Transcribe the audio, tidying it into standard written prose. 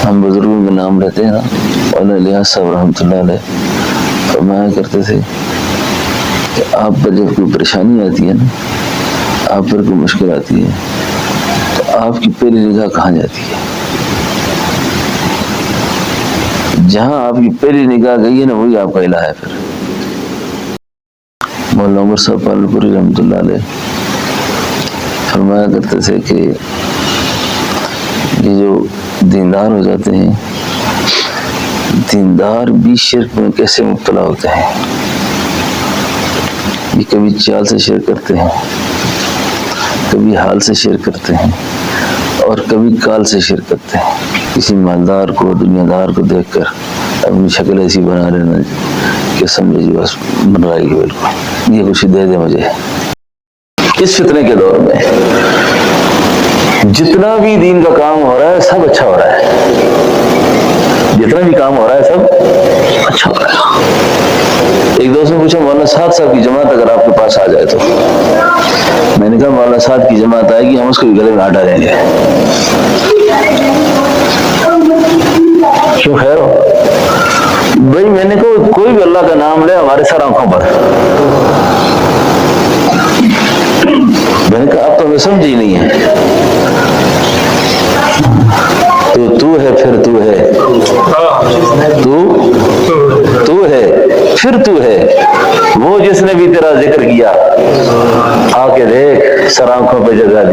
ہم بزرگوں کے نام لیتے ہیں نا، مولانا الیاس صاحب رحمۃ اللہ علیہ فرمایا کرتے تھے کہ آپ پر جب کوئی پریشانی آتی ہے نا، آپ پر کوئی مشکل آتی ہے تو آپ کی پہلی نگاہ کہاں جاتی ہے؟ جہاں آپ کی پہلی نگاہ گئی ہے نا وہی آپ کا الہ ہے۔ پھر مولانا عمر صاحب پالپوری رحمۃ اللہ علیہ فرمایا کرتے تھے کہ یہ جو دیندار ہو جاتے ہیں، دیندار بھی شرک میں کیسے مبتلا ہوتے ہیں؟ یہ کبھی چال سے شرک کرتے ہیں، کبھی حال سے شرک کرتے ہیں، اور کبھی کال سے شرک کرتے ہیں۔ کسی مالدار کو، دنیا دار کو دیکھ کر اپنی شکل ایسی بنا لینا کہ سمجھے جی بس بن رہا ہے، بالکل یہ کچھ دے دے مجھے۔ اس فتنے کے دور میں جتنا بھی دین کا کام ہو رہا ہے سب اچھا ہو رہا ہے، جتنا بھی کام ہو رہا ہے سب اچھا ہو رہا ہے۔ ایک دوست نے پوچھا مولانا سعد صاحب کی جماعت اگر آپ کے پاس آ جائے تو؟ میں نے کہا مولانا سعد کی جماعت آئے گی، ہم اس کو گلے میں ہٹا دیں گے۔ کیوں خیر ہو بھائی؟ میں نے کہا کوئی بھی اللہ کا نام لے ہمارے سر آنکھوں پر۔ میں نے کہا اب تو ہمیں سمجھ ہی نہیں ہے۔ تو ہے پھر تو ہے، تو ہے پھر تو ہے، وہ جس نے بھی تیرا ذکر کیا آ کے دیکھ سر آنکھوں پہ جگہ دی۔